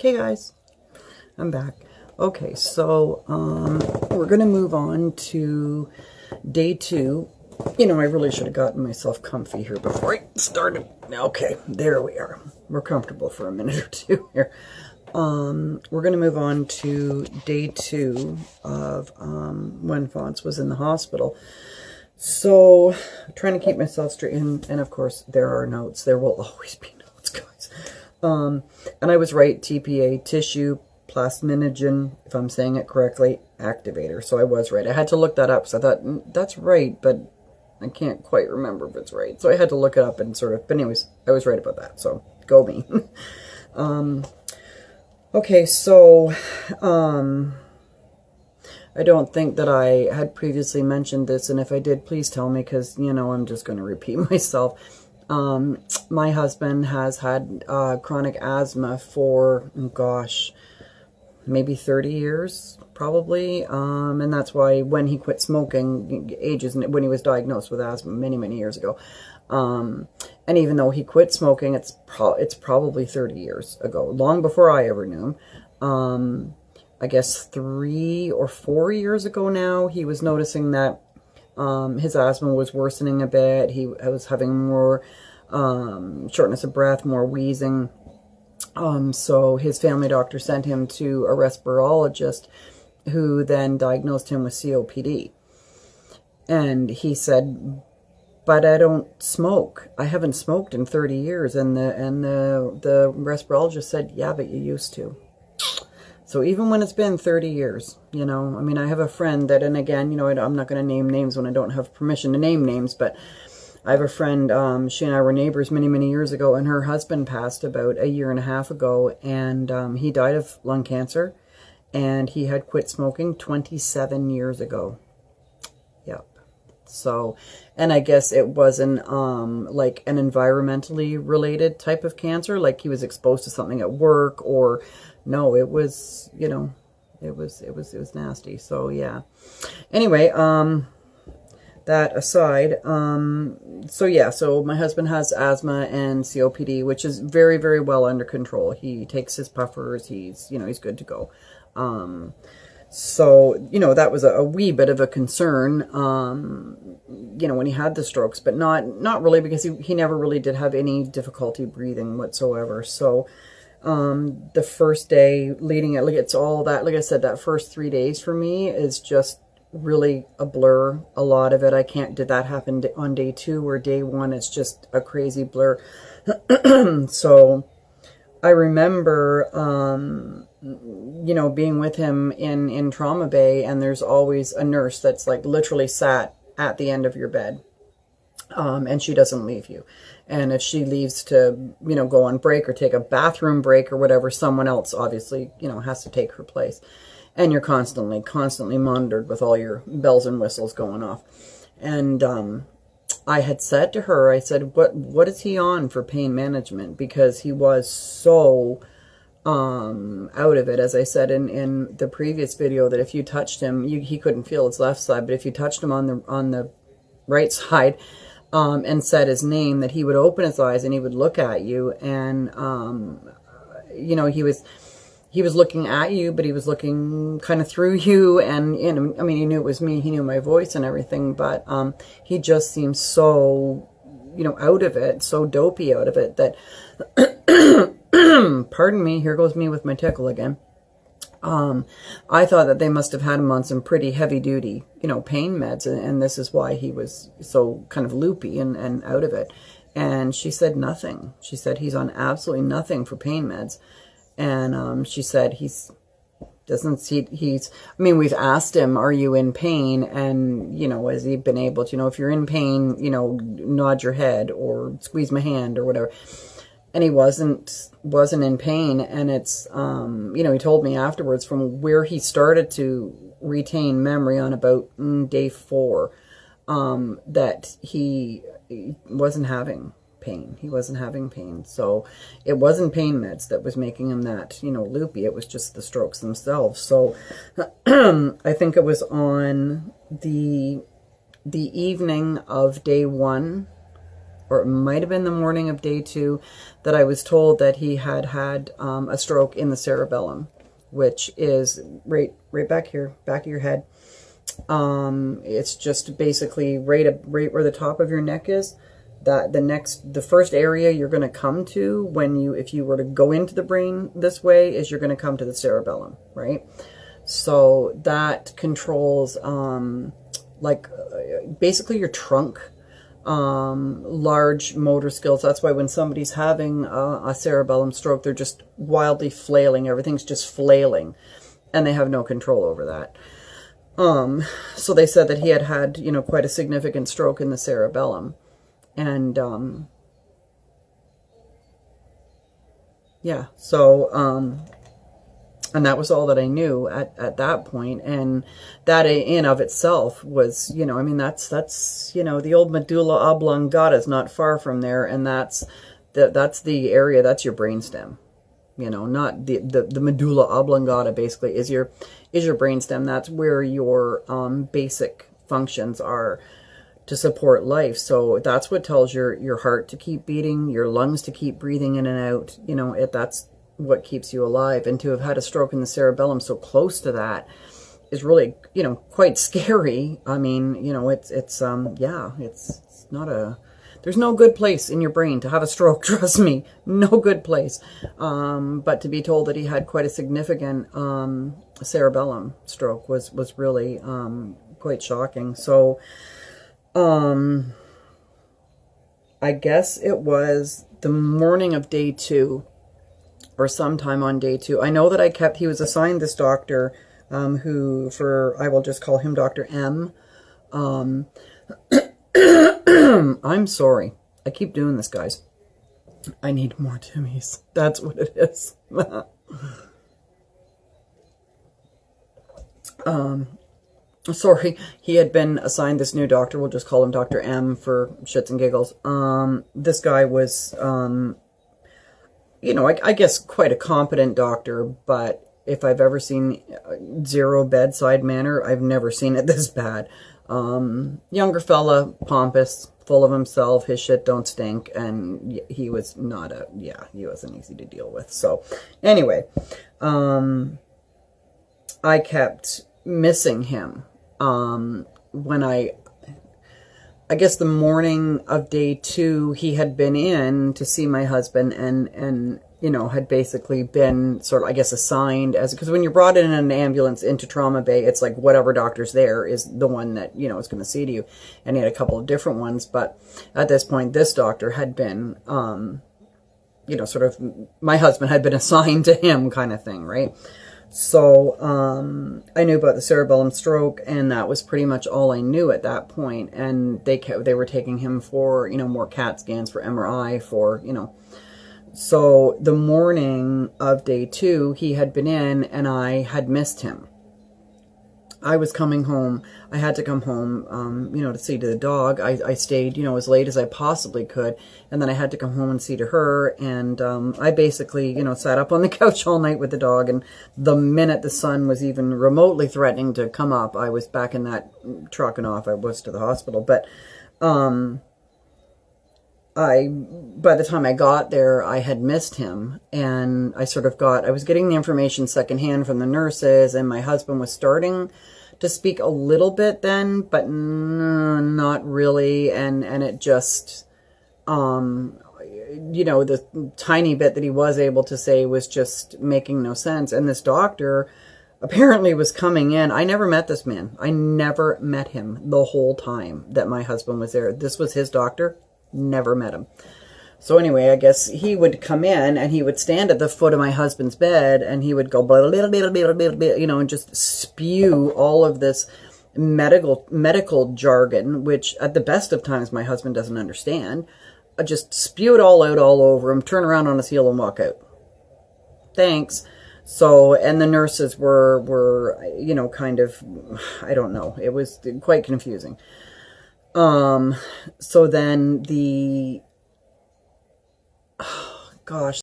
Okay, guys, I'm back. Okay, so we're going to move on to day 2. You know, I really should have gotten myself comfy here before I started. Okay, there we are. We're comfortable for a minute or two here. We're going to move on to day 2 of when Fonz was in the hospital. So, I'm trying to keep myself straight, and of course, there are notes. There will always be notes, guys. And I was right, TPA, tissue plasminogen, if I'm saying it correctly, activator. So I was right. I had to look that up, so I thought, that's right, but I can't quite remember if it's right. So I had to look it up and sort of, but anyways, I was right about that, so go me. Okay, so, I don't think that I had previously mentioned this, and if I did, please tell me, because, you know, I'm just going to repeat myself. My husband has had chronic asthma for, gosh, maybe 30 years, probably, and that's why when he quit smoking, when he was diagnosed with asthma many years ago, and even though he quit smoking, it's probably 30 years ago, long before I ever knew him. I guess 3 or 4 years ago now, he was noticing that his asthma was worsening a bit. He was having more shortness of breath, more wheezing. So his family doctor sent him to a respirologist who then diagnosed him with COPD. And he said, but I don't smoke. I haven't smoked in 30 years. And the respirologist said, yeah, but you used to. So even when it's been 30 years, you know, I mean, I have a friend that, and again, you know, I'm not going to name names when I don't have permission to name names, but I have a friend, she and I were neighbors many years ago, and her husband passed about a year and a half ago, and he died of lung cancer, and he had quit smoking 27 years ago. Yep. So, and I guess it wasn't like an environmentally related type of cancer, like he was exposed to something at work, or no, it was, you know, it was nasty. So yeah. Anyway, that aside, so yeah, so my husband has asthma and COPD, which is very well under control. He takes his puffers, he's, you know, he's good to go. So, you know, that was a wee bit of a concern, you know, when he had the strokes, but not really, because he never really did have any difficulty breathing whatsoever. So, the first day leading it, like, it's all that, like I said, that first 3 days for me is just really a blur. A lot of it, did that happen on day 2 or day 1? It's just a crazy blur. So I remember, you know, being with him in trauma bay, and there's always a nurse that's like literally sat at the end of your bed. And she doesn't leave you. And if she leaves to, you know, go on break or take a bathroom break or whatever, someone else obviously, you know, has to take her place. And you're constantly monitored with all your bells and whistles going off. And I had said to her, I said, what is he on for pain management? Because he was so out of it. As I said in the previous video, that if you touched him, he couldn't feel his left side, but if you touched him on the right side, and said his name, that he would open his eyes and he would look at you, and you know, he was looking at you, but he was looking kind of through you, and, you know, I mean, he knew it was me, he knew my voice and everything, but he just seemed so, you know, out of it, so dopey out of it, that pardon me, here goes me with my tickle again. I thought that they must have had him on some pretty heavy duty, you know, pain meds, and this is why he was so kind of loopy and out of it. And she said nothing. She said he's on absolutely nothing for pain meds. And she said I mean, we've asked him, are you in pain? And, you know, has he been able to, you know, if you're in pain, you know, nod your head or squeeze my hand or whatever. And he wasn't in pain. And it's, you know, he told me afterwards, from where he started to retain memory on about day 4, that he wasn't having pain. He wasn't having pain. So it wasn't pain meds that was making him that, you know, loopy. It was just the strokes themselves. So I think it was on the evening of day 1, or it might have been the morning of day 2, that I was told that he had had a stroke in the cerebellum, which is right back here, back of your head. It's just basically right where the top of your neck is. That the first area you're going to come to if you were to go into the brain this way is you're going to come to the cerebellum, right? So that controls basically your trunk, large motor skills. That's why when somebody's having a cerebellum stroke, they're just wildly flailing. Everything's just flailing, and they have no control over that. So they said that he had, you know, quite a significant stroke in the cerebellum. And, yeah, so, and that was all that I knew at that point. And that in of itself was, you know, I mean, that's, you know, the old medulla oblongata is not far from there. And that's the area, that's your brainstem. You know, not the medulla oblongata basically is your brainstem. That's where your basic functions are to support life. So that's what tells your heart to keep beating, your lungs to keep breathing in and out. You know, that's what keeps you alive. And to have had a stroke in the cerebellum so close to that is really, you know, quite scary. I mean, you know, it's not a, there's no good place in your brain to have a stroke, trust me, no good place. But to be told that he had quite a significant cerebellum stroke was really quite shocking. So I guess it was the morning of day 2 or sometime on day 2. I know that he was assigned this doctor I will just call him Dr. M. I'm sorry. I keep doing this, guys. I need more Timmies. That's what it is. Sorry, he had been assigned this new doctor. We'll just call him Dr. M for shits and giggles. This guy was, you know, I guess quite a competent doctor, but if I've ever seen zero bedside manner, I've never seen it this bad. Younger fella, pompous, full of himself, his shit don't stink, and he was not he wasn't easy to deal with. So, anyway, I kept missing him. When I guess the morning of day 2, he had been in to see my husband and you know, had basically been sort of, I guess, assigned as, because when you're brought in an ambulance into trauma bay, it's like whatever doctor's there is the one that, you know, is going to see to you. And he had a couple of different ones, but at this point, this doctor had been, you know, sort of, my husband had been assigned to him kind of thing, right? So, I knew about the cerebellum stroke, and that was pretty much all I knew at that point. And they were taking him for, you know, more CAT scans, for MRI, for, you know. So the morning of day 2, he had been in, and I had missed him. I was coming home. I had to come home, you know, to see to the dog. I stayed, you know, as late as I possibly could. And then I had to come home and see to her. And I basically, you know, sat up on the couch all night with the dog. And the minute the sun was even remotely threatening to come up, I was back in that truck and off I was to the hospital. But by the time I got there, I had missed him, and I was getting the information secondhand from the nurses, and my husband was starting to speak a little bit then, but not really, and it just, you know, the tiny bit that he was able to say was just making no sense. And this doctor apparently was coming in. I never met this man. I never met him the whole time that my husband was there. This was his doctor. Never met him. So anyway, I guess he would come in and he would stand at the foot of my husband's bed and he would go, blah, blah, blah, blah, blah, blah, you know, and just spew all of this medical jargon, which at the best of times my husband doesn't understand. I just spew it all out all over him, turn around on his heel and walk out. Thanks. So, and the nurses were, you know, kind of, I don't know. It was quite confusing. So then oh, gosh,